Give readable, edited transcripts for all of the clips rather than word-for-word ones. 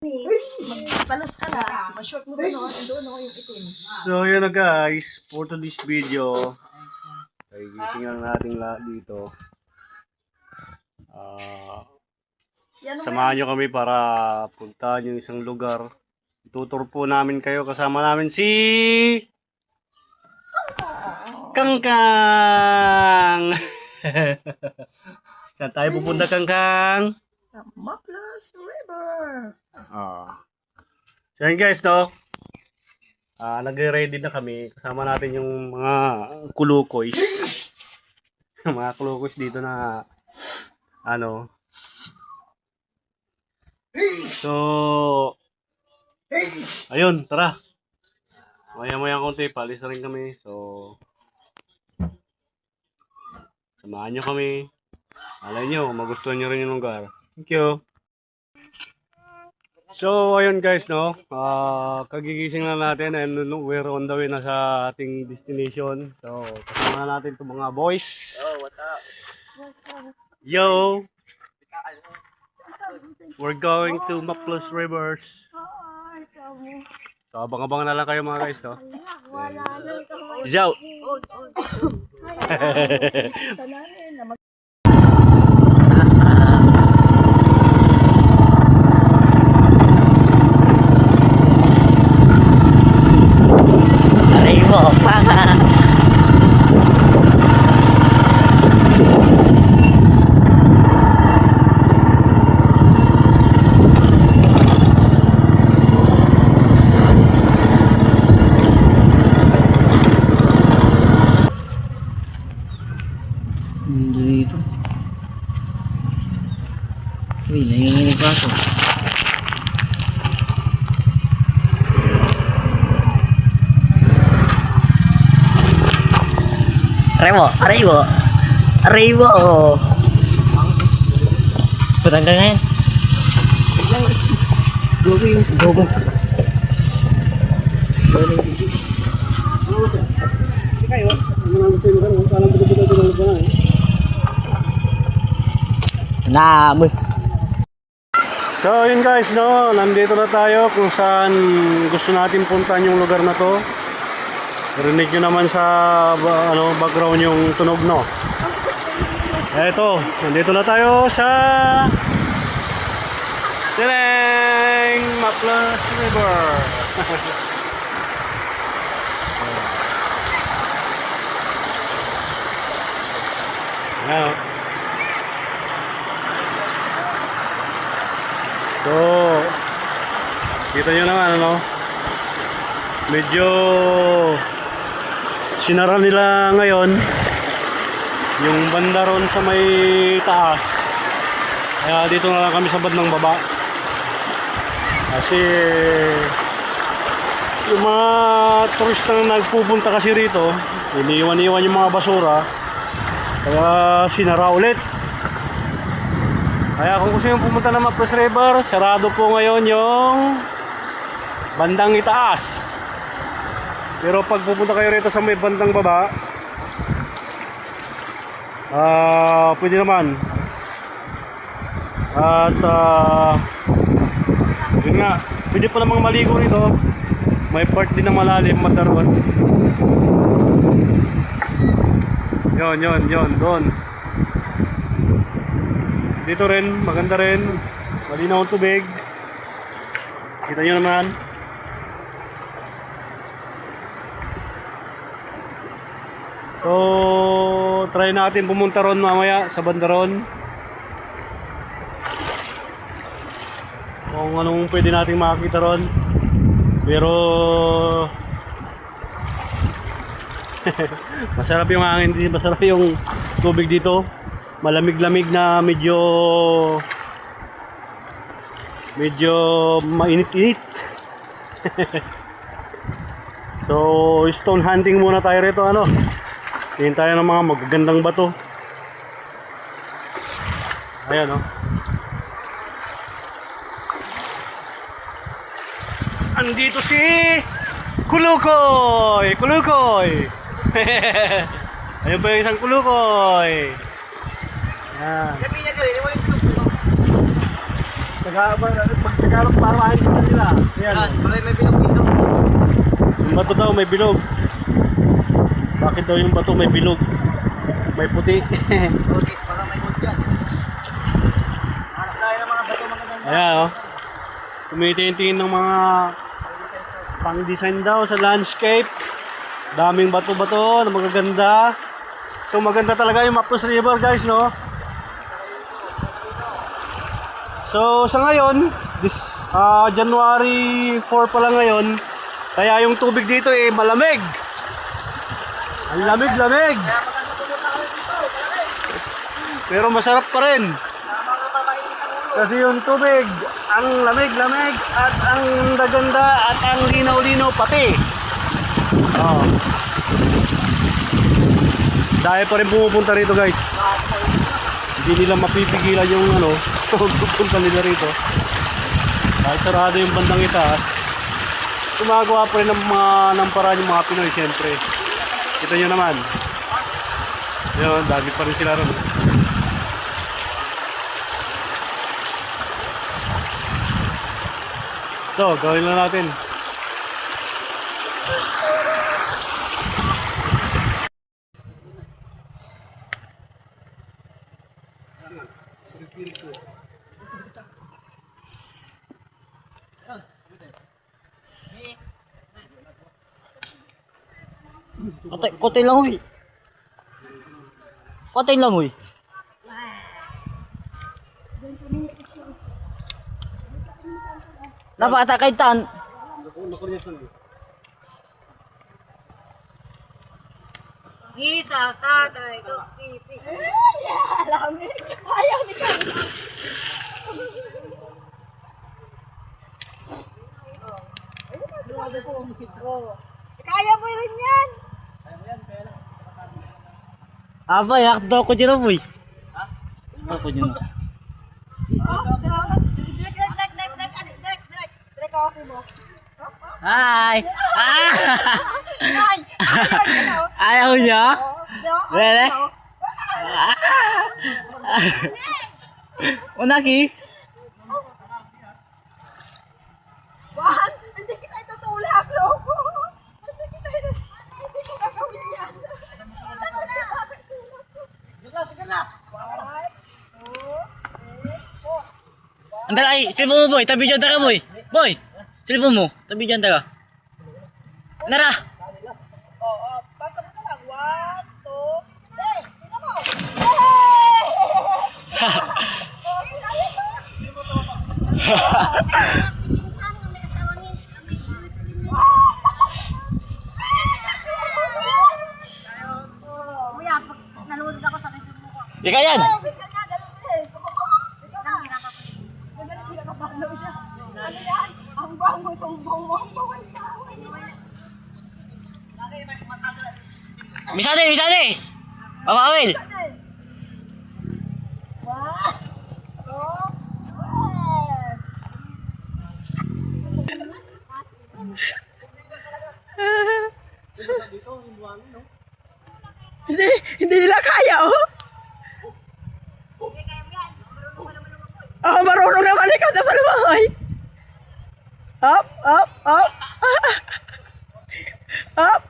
Magpalos ka na. Ma-short mo doon, yung itim. So yun na guys, for today's video, ay gisingan natin lahat dito. Samahan nyo kami para puntahan yung isang lugar. Tutur po namin kayo, kasama namin si Kangkang. Saan tayo pupunta, Kangkang? Sa Maplas River. So yun guys, no? Nag-ready na kami. Kasama natin yung mga kulukoys. Mga kulukoys dito na ano. So ayun, tara. Maya-maya konti, palis na rin kami. So samahan nyo kami. Alay nyo, magustuhan nyo rin yung lugar. Thank you. So, ayun guys, no? Kagigising na natin and we're on the way na sa ating destination. So, kasama natin itong mga boys. Oh, what's up? Yo! We're going to Maplas Rivers. So, abang-abang na lang kayo mga guys, no? Ciao! Dito. Uy, nanginginig pa ako. Arrivo. Sebentar kan? Gogo. Namus. So yun guys, no, nandito na tayo kung saan gusto natin puntahan yung lugar na to. Rinig nyo naman sa background yung tunog, no. Eto, nandito na tayo sa Tileng Maplas River. Now, so, kita nyo naman, ano, medyo sinara nila ngayon yung banda ron sa may taas. Kaya dito na lang kami sa bandang baba. Kasi yung mga turista na nagpupunta kasi rito, iniwan-iwan yung mga basura. Kaya sinara ulit. Kaya kung gusto yung pumunta ng Maplas River, sarado po ngayon yung bandang itaas. Pero pag pupunta kayo rito sa may bandang baba, pwede naman. At yun nga, pwede pa namang maligo rito. May part din na malalim, matarot. Yun, doon. Dito rin, maganda rin. Malinaw ang tubig. Kita nyo naman. So, try natin pumunta ron mamaya sa bandaron. Kung anong pwede natin makakita ron. Pero masarap yung hangin, masarap yung tubig dito. Malamig-lamig na medyo mainit-init. So, stone hunting muna tayo rito, ano. Tingin tayo ng mga magagandang bato. Ayan, oh. Andito si Kulukoy! Ayun pa yung isang Kulukoy. Yan. Tagalog parahin ko nila. Ayan. Maray may bilog dito. Yung bato daw may bilog. Bakit daw yung bato may bilog? May puti. Okay, baka may mood yan. Hanap tayo ng mga bato magaganda. Ayan oh. Tumitingin ng mga pang-design daw sa landscape. Daming bato-bato na magaganda. So maganda talaga yung Maples River guys, no? So sa ngayon, January 4 pa lang ngayon, kaya yung tubig dito malamig. Ang lamig-lamig. Pero masarap pa rin. Kasi yung tubig, ang lamig-lamig at ang gaganda at ang linaw-linaw pati. Oh. Dahil pa rin pumupunta rito guys. Hindi nila mapipigilan yung pagpupunta nila rito. Dahil sarado yung bandang itaas. Gumagawa pa rin ng paraan yung mga Pinoy siyempre. Kita nyo naman. Yun, dami pa rin sila ron. So, gawin lang natin. Kote lang uy. Kote lang uy. Napakata kay tan. Isa tatay ko titi. Ayaw ni ka. Kaya mo rin yan. Abay, hakdo ko dyan boy. Ako dyan. Hi! Ayaw niya? Really? Una kiss? Bakit? Hindi kita itutulak, loko. Hindi ko gagawin yan. Andal ay, silpo mo boy, tabi dyan taka boy. Boy, silpo mo, tabi dyan taka. Nara! Pasok ka lang. 1, 2, 3. Tingnan mo. Ika yan! Ano yan? Ang bango itong bongong. Misade, misade! Babawil! Hindi nila kaya, oh. Marunong naman ikaw na palumangoy. Up, up, up. Up.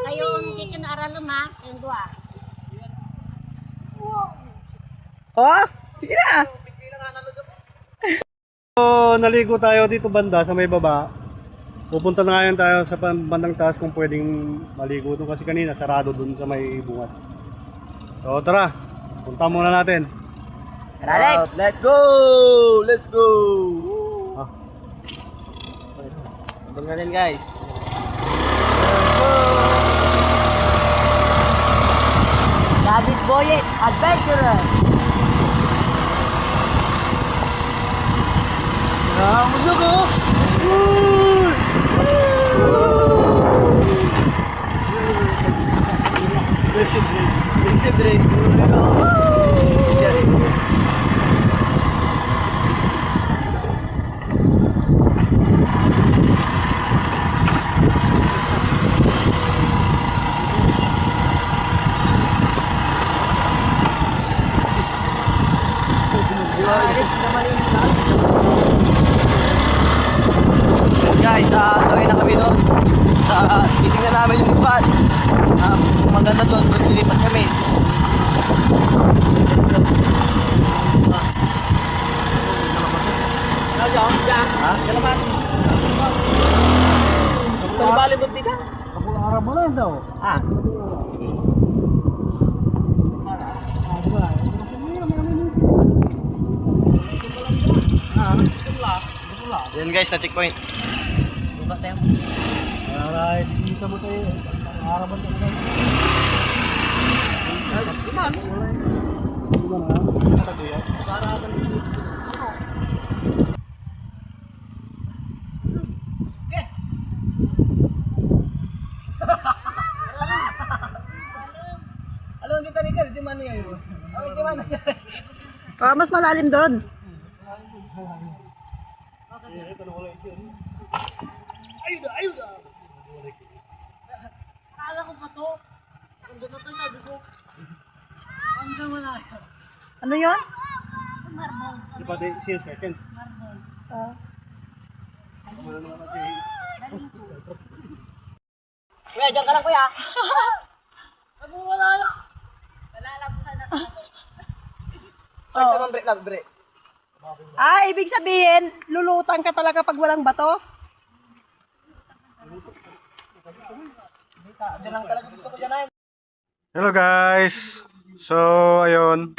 Kayo hindi ka naaral ma, yung dua. Oh, sige na. So, naligo tayo dito banda sa may baba. Pupunta na ngayon tayo sa bandang taas kung pwedeng maligo doon kasi kanina sarado doon sa may bungat. So tara, punta muna natin. Alex! Let's go! Let's go! Ah, Abang natin guys. Labis boy, adventurer! Musok ko! Blessed rain. Guys, gawin na kami doon. Titingnan namin yung spot. Kung maganda doon, lilipat kami. Ha? Kalaman. Bali mo tita? Kapula Arab mo lang daw. Ah. Yan guys, na checkpoint. Buka tayo. Alright, dito mo tayo. Arab mo tayo. Alam, kita ni Kar, di man niya yun. Di man. Mas malalim doon. Kala ko pa to. Nandun na to, sabi ko. Hanggang wala. Ano yun? Marbles. Di ba di sales second? Marbles. Kuya, dyan ka lang kuya. Wala na. Wala lang po sana. Saan ka ng break lang, break? Ibig sabihin, lulutang ka talaga pag walang bato? Dyan lang talaga gusto ko dyan. Hello guys! So, ayun.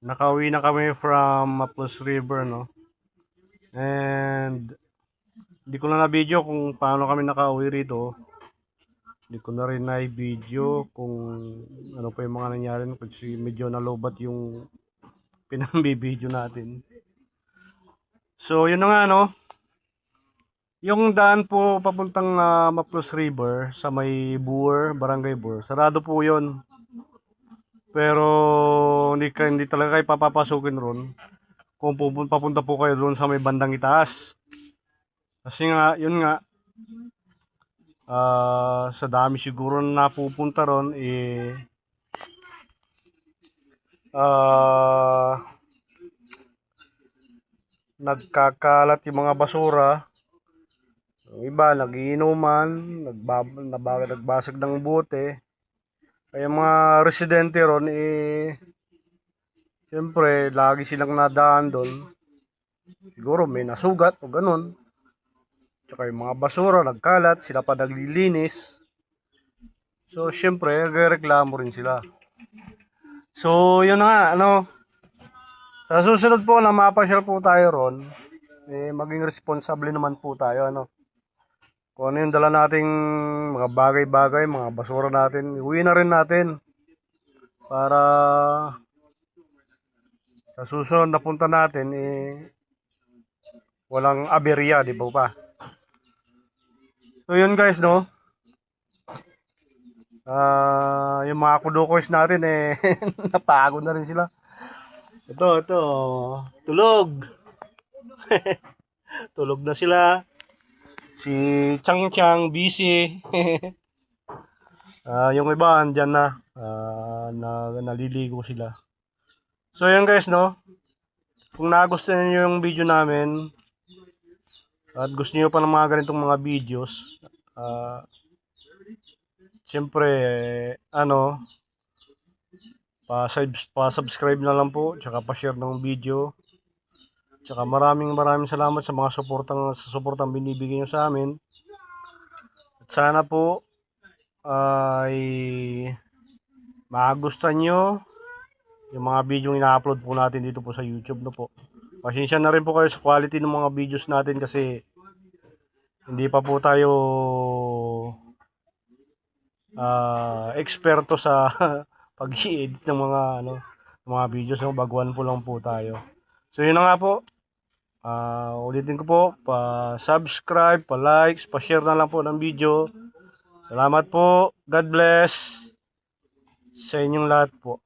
Nakauwi na kami from Maples River, no? And hindi ko na na-video kung paano kami nakauwi rito. Hindi ko na rin na-video kung ano pa yung mga nangyari kasi medyo nalobat yung pinambibideo natin. So, yun na nga, no? Yung daan po papuntang Maples River sa may Buer, Barangay Buer. Sarado po yun. Pero hindi talaga kayo papapasukin ron kung papunta po kayo doon sa may bandang itaas. Kasi nga, yun nga, sa dami siguro na napupunta ron, nagkakalat yung mga basura. Yung iba, nagiinuman, nagbasag ng bote. Kaya mga residente ron, siyempre, lagi silang nadaan doon. Siguro may nasugat o ganun. Tsaka yung mga basura, nagkalat, sila pa naglilinis. So, siyempre, nagreklamo rin sila. So, yun na nga, ano. Sa susunod po na mapasyal po tayo ron, maging responsable naman po tayo, ano. Kung ano yung dala nating mga bagay-bagay, mga basura natin, iuwi na rin natin. Para sa susunod na punta natin, walang aberya, di ba pa? So yun guys, no? Yung mga kudukoys natin, napagod na rin sila. Ito, tulog. Tulog na sila. Si Chang busy. Yung iba andyan na, naliligo sila. So yan guys, no? Kung nagustuhan niyo yung video namin at gusto niyo pa ng mga ganitong mga videos, siyempre, pa-subscribe na lang po, tsaka pa-share ng video. Tsaka maraming salamat sa mga suportang binibigay nyo sa amin. At sana po ay magustuhan nyo yung mga video yung ina-upload po natin dito po sa YouTube, no po. Pasensya na rin po kayo sa quality ng mga videos natin kasi hindi pa po tayo eksperto sa pag-i-edit ng mga videos, no? Baguhan po lang po tayo. So yun na nga po. Ulitin ko po, pa-subscribe, pa-likes, pa-share na lang po ng video. Salamat po. God bless sa inyong lahat po.